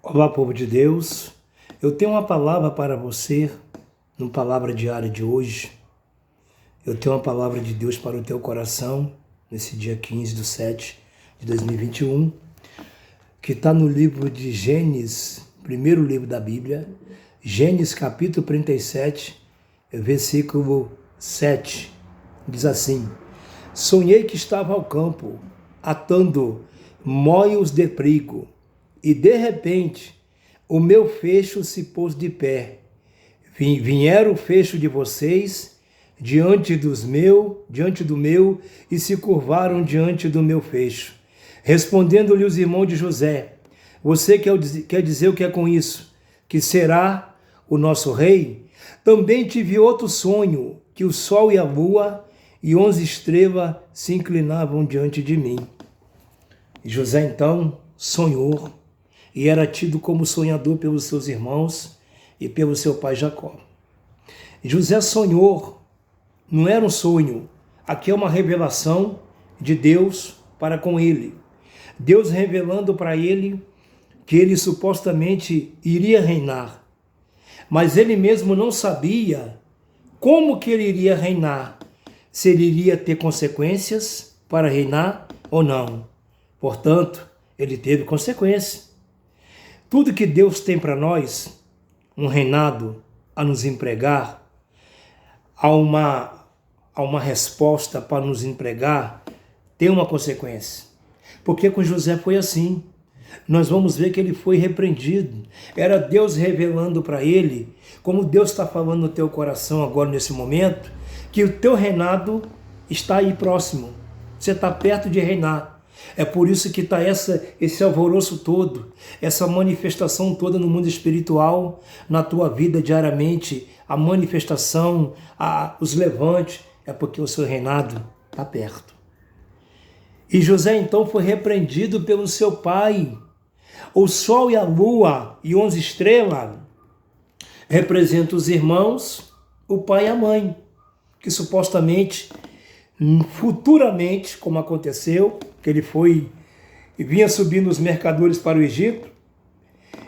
Olá, povo de Deus. Eu tenho uma palavra para você, no Palavra Diária de hoje. Eu tenho uma palavra de Deus para o teu coração, nesse dia 15/7 de 2021, que está no livro de Gênesis, primeiro livro da Bíblia, Gênesis capítulo 37, versículo 7. Diz assim: Sonhei que estava ao campo, atando moios de trigo, e de repente o meu fecho se pôs de pé. Vieram o fecho de vocês diante do meu, e se curvaram diante do meu fecho. Respondendo-lhe os irmãos de José: Você quer dizer o que é com isso? Que será o nosso rei? Também tive outro sonho, que o sol e a lua e 11 estrelas se inclinavam diante de mim. E José então sonhou e era tido como sonhador pelos seus irmãos e pelo seu pai Jacó. José sonhou, não era um sonho, aqui é uma revelação de Deus para com ele. Deus revelando para ele que ele supostamente iria reinar, mas ele mesmo não sabia como que ele iria reinar, se ele iria ter consequências para reinar ou não. Portanto, ele teve consequências. Tudo que Deus tem para nós, um reinado a nos empregar, há uma resposta para nos empregar, tem uma consequência. Porque com José foi assim. Nós vamos ver que ele foi repreendido. Era Deus revelando para ele, como Deus está falando no teu coração agora nesse momento, que o teu reinado está aí próximo. Você está perto de reinar. É por isso que está esse alvoroço todo, essa manifestação toda no mundo espiritual, na tua vida diariamente, a manifestação, os levantes, é porque o seu reinado está perto. E José então foi repreendido pelo seu pai. O sol e a lua e 11 estrelas representam os irmãos, o pai e a mãe, que supostamente, futuramente, como aconteceu, que ele vinha subindo os mercadores para o Egito,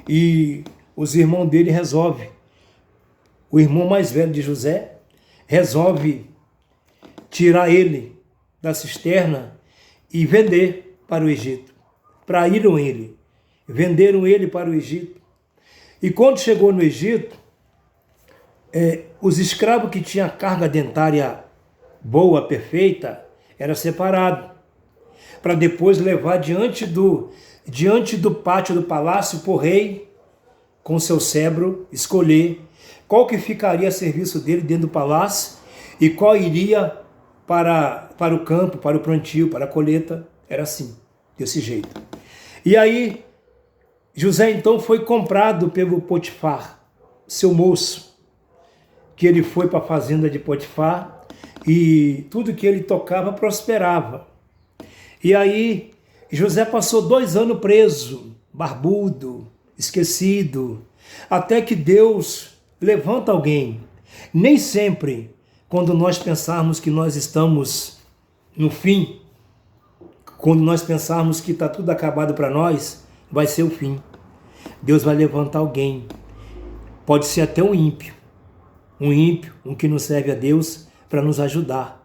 e os irmãos dele resolvem, o irmão mais velho de José, resolve tirar ele da cisterna e vender para o Egito. Traíram ele, venderam ele para o Egito. E quando chegou no Egito, os escravos que tinham carga dentária boa, perfeita, era separado, para depois levar diante do pátio do palácio para o rei, com seu cetro, escolher qual que ficaria a serviço dele dentro do palácio e qual iria para o campo, para o plantio, para a colheita. Era assim, desse jeito. E aí, José então foi comprado pelo Potifar, seu moço, que ele foi para a fazenda de Potifar e tudo que ele tocava prosperava. E aí, José passou 2 anos preso, barbudo, esquecido, até que Deus levanta alguém. Nem sempre, quando nós pensarmos que nós estamos no fim, quando nós pensarmos que está tudo acabado para nós, vai ser o fim. Deus vai levantar alguém. Pode ser até um ímpio, um que não serve a Deus, para nos ajudar.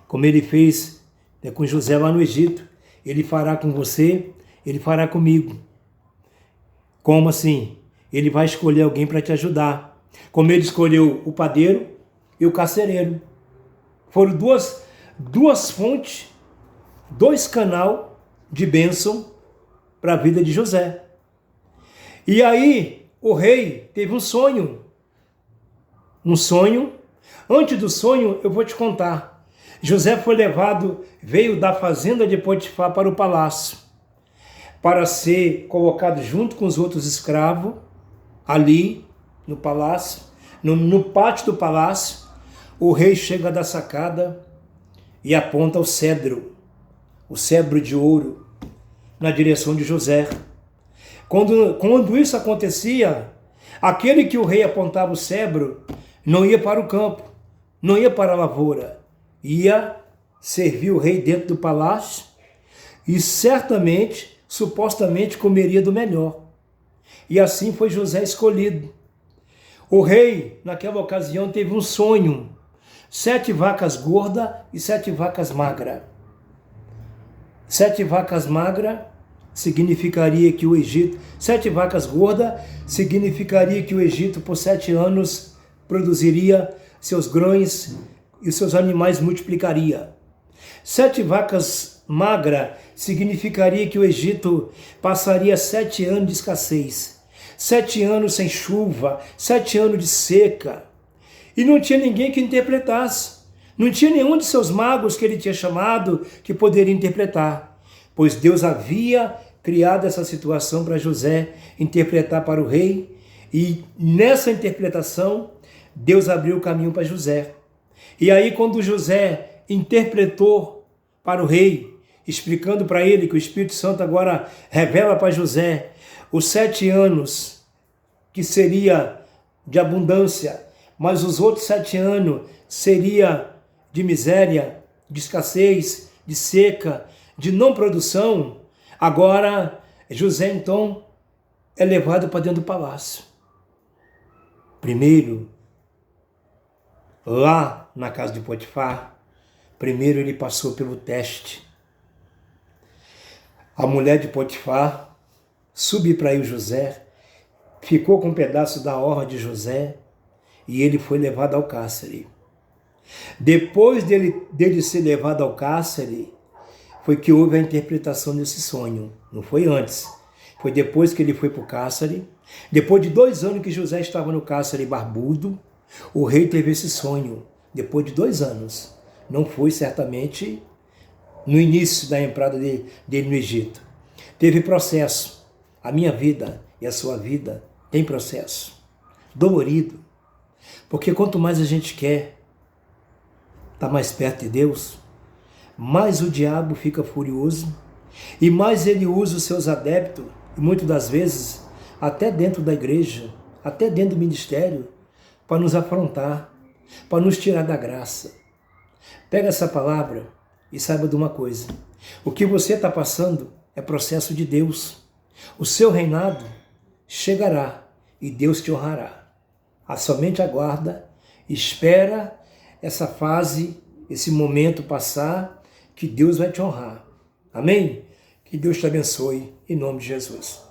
Como ele fez com José lá no Egito. Ele fará com você, ele fará comigo. Como assim? Ele vai escolher alguém para te ajudar. Como ele escolheu o padeiro e o carcereiro. Foram duas fontes, 2 canais de bênção para a vida de José. E aí o rei teve um sonho. Antes do sonho eu vou te contar. José foi veio da fazenda de Potifar para o palácio, para ser colocado junto com os outros escravos, ali no palácio, no pátio do palácio. O rei chega da sacada e aponta o cetro de ouro, na direção de José. Quando isso acontecia, aquele que o rei apontava o cetro não ia para o campo, não ia para a lavoura, ia servir o rei dentro do palácio e certamente, supostamente, comeria do melhor. E assim foi José escolhido. O rei, naquela ocasião, teve um sonho: 7 vacas gordas e 7 vacas magras. 7 vacas magras significaria que o Egito, 7 vacas gordas significaria que o Egito por 7 anos produziria seus grãos e os seus animais multiplicaria. 7 vacas magras significaria que o Egito passaria 7 anos de escassez, 7 anos sem chuva, 7 anos de seca. E não tinha ninguém que interpretasse. Não tinha nenhum de seus magos que ele tinha chamado que poderia interpretar, pois Deus havia criado essa situação para José interpretar para o rei, e nessa interpretação Deus abriu o caminho para José. E aí quando José interpretou para o rei, explicando para ele que o Espírito Santo agora revela para José os 7 anos que seria de abundância, mas os outros 7 anos seria de miséria, de escassez, de seca, de não produção. Agora José então é levado para dentro do palácio. Primeiro, lá na casa de Potifar, primeiro ele passou pelo teste. A mulher de Potifar subtraiu José, ficou com um pedaço da honra de José e ele foi levado ao cárcere. Depois dele ser levado ao cárcere, foi que houve a interpretação desse sonho. Não foi antes. Foi depois que ele foi para o cárcere. Depois de 2 anos que José estava no cárcere barbudo, o rei teve esse sonho. Depois de 2 anos. Não foi certamente no início da entrada dele no Egito. Teve processo. A minha vida e a sua vida tem processo. Dolorido. Porque quanto mais a gente quer estar mais perto de Deus, mais o diabo fica furioso e mais ele usa os seus adeptos, e muitas das vezes até dentro da igreja, até dentro do ministério, para nos afrontar, para nos tirar da graça. Pega essa palavra e saiba de uma coisa: o que você está passando é processo de Deus. O seu reinado chegará e Deus te honrará. Somente aguarda, espera essa fase, esse momento passar, que Deus vai te honrar. Amém? Que Deus te abençoe, em nome de Jesus.